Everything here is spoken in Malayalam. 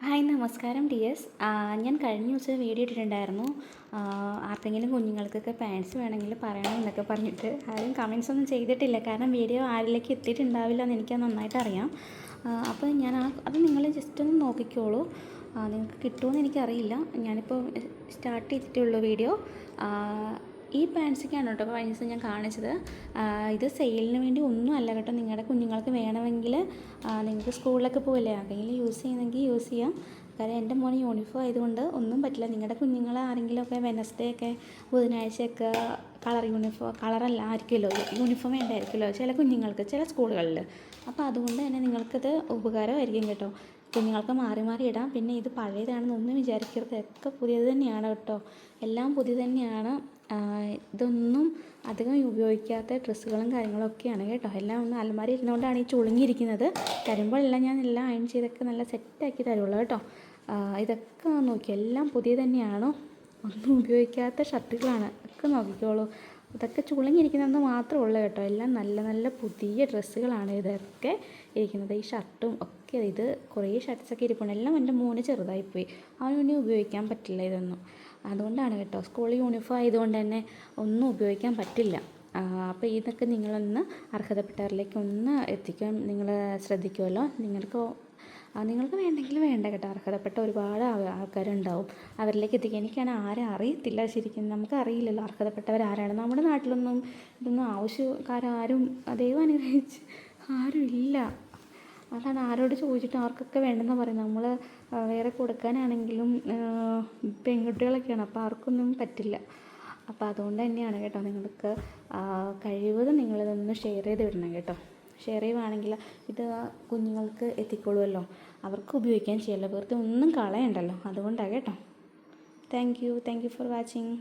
ഹായ് നമസ്കാരം ഡിയേഴ്സ്. ഞാൻ കഴിഞ്ഞ ദിവസം വീഡിയോ ഇട്ടിട്ടുണ്ടായിരുന്നു. ആർക്കെങ്കിലും കുഞ്ഞുങ്ങൾക്കൊക്കെ പാൻസ് വേണമെങ്കിൽ പറയണം എന്നൊക്കെ പറഞ്ഞിട്ട് ആരും കമൻസ് ഒന്നും ചെയ്തിട്ടില്ല. കാരണം വീഡിയോ ആരിലേക്ക് എത്തിയിട്ടുണ്ടാവില്ല എന്ന് എനിക്ക് നന്നായിട്ട് അറിയാം. അപ്പോൾ ഞാൻ അത് നിങ്ങൾ ജസ്റ്റ് ഒന്ന് നോക്കിക്കോളൂ. നിങ്ങൾക്ക് കിട്ടുമെന്ന് എനിക്കറിയില്ല. ഞാനിപ്പോൾ സ്റ്റാർട്ട് ചെയ്തിട്ടുള്ളൂ വീഡിയോ. ഈ പാൻസൊക്കെയാണ് കേട്ടോ പാൻസ് ഞാൻ കാണിച്ചത്. ഇത് സെയിലിന് വേണ്ടി ഒന്നും അല്ല കേട്ടോ. നിങ്ങളുടെ കുഞ്ഞുങ്ങൾക്ക് വേണമെങ്കിൽ നിങ്ങൾക്ക് സ്കൂളിലൊക്കെ പോകില്ലേ, ആരെങ്കിലും യൂസ് ചെയ്യുന്നെങ്കിൽ യൂസ് ചെയ്യാം. കാരണം എൻ്റെ മോന് യൂണിഫോം ആയതുകൊണ്ട് ഒന്നും പറ്റില്ല. നിങ്ങളുടെ കുഞ്ഞുങ്ങൾ ആരെങ്കിലുമൊക്കെ വെനസ്ഡേ ഒക്കെ ബുധനാഴ്ചയൊക്കെ കളർ യൂണിഫോം കളറല്ല ആയിരിക്കുമല്ലോ, യൂണിഫോം വേണ്ടായിരിക്കുമല്ലോ ചില കുഞ്ഞുങ്ങൾക്ക് ചില സ്കൂളുകളിൽ. അപ്പോൾ അതുകൊണ്ട് തന്നെ നിങ്ങൾക്കത് ഉപകാരമായിരിക്കും കേട്ടോ. കുഞ്ഞുങ്ങൾക്ക് മാറി മാറി ഇടാം. പിന്നെ ഇത് പഴയതാണെന്നൊന്നും വിചാരിക്കരുത്, ഒക്കെ പുതിയത് തന്നെയാണ് കേട്ടോ. എല്ലാം പുതിയത് തന്നെയാണ്. ഇതൊന്നും അധികം ഉപയോഗിക്കാത്ത ഡ്രസ്സുകളും കാര്യങ്ങളൊക്കെയാണ് കേട്ടോ. എല്ലാം ഒന്ന് അലമാരി ഇരുന്നുകൊണ്ടാണ് ഈ ചുളുങ്ങിയിരിക്കുന്നത്. തരുമ്പോഴെല്ലാം ഞാൻ എല്ലാം അയൺ ചെയ്തൊക്കെ നല്ല സെറ്റാക്കി തരുള്ളൂ കേട്ടോ. ഇതൊക്കെ നോക്കി എല്ലാം പുതിയ തന്നെയാണ്, ഒന്നും ഉപയോഗിക്കാത്ത ഷർട്ടുകളാണ്. ഒക്കെ നോക്കിക്കോളൂ, ഇതൊക്കെ ചുളുങ്ങിയിരിക്കുന്നതെന്ന് മാത്രമേ ഉള്ളൂ കേട്ടോ. എല്ലാം നല്ല നല്ല പുതിയ ഡ്രസ്സുകളാണ് ഇതൊക്കെ ഇരിക്കുന്നത്. ഈ ഷർട്ടും ഒക്കെ ഇത് കുറേ ഷർട്ട്സൊക്കെ ഇരിപ്പുണ്ട്. എല്ലാം എൻ്റെ മോന് ചെറുതായിപ്പോയി, അവന് ഇനി ഉപയോഗിക്കാൻ പറ്റില്ല ഇതൊന്നും. അതുകൊണ്ടാണ് കേട്ടോ, സ്കൂൾ യൂണിഫോം ആയതുകൊണ്ട് തന്നെ ഒന്നും ഉപയോഗിക്കാൻ പറ്റില്ല. അപ്പോൾ ഇതൊക്കെ നിങ്ങളൊന്ന് അർഹതപ്പെട്ടവരിലേക്ക് ഒന്ന് എത്തിക്കാൻ നിങ്ങൾ ശ്രദ്ധിക്കുമല്ലോ. നിങ്ങൾക്ക് വേണ്ടെങ്കിൽ വേണ്ട കേട്ടോ. അർഹതപ്പെട്ട ഒരുപാട് ആൾക്കാരുണ്ടാവും, അവരിലേക്ക് എത്തിക്കുക. എനിക്കാണ് ആരും അറിയത്തില്ല ശരിക്കും. നമുക്കറിയില്ലല്ലോ അർഹതപ്പെട്ടവരാരാണ്. നമ്മുടെ നാട്ടിലൊന്നും ഇതൊന്നും ആവശ്യക്കാരും ദൈവം അനുഗ്രഹിച്ച് ആരും ഇല്ല. അതാണ് ആരോട് ചോദിച്ചിട്ട് അവർക്കൊക്കെ വേണ്ടെന്ന് പറയും. നമ്മൾ വേറെ കൊടുക്കാനാണെങ്കിലും പെൺകുട്ടികളൊക്കെയാണ്, അപ്പോൾ അവർക്കൊന്നും പറ്റില്ല. അപ്പോൾ അതുകൊണ്ട് തന്നെയാണ് കേട്ടോ. നിങ്ങൾക്ക് കഴിവതും നിങ്ങളിതൊന്ന് ഷെയർ ചെയ്ത് വിടണം കേട്ടോ. ഷെയർ ചെയ്യുവാണെങ്കിൽ ഇത് കുഞ്ഞുങ്ങൾക്ക് എത്തിക്കോളുമല്ലോ, അവർക്ക് ഉപയോഗിക്കാൻ ചെയ്യല്ലോ, വെറുതെ ഒന്നും കളയണ്ടല്ലോ. അതുകൊണ്ടാണ് കേട്ടോ. Thank you for watching.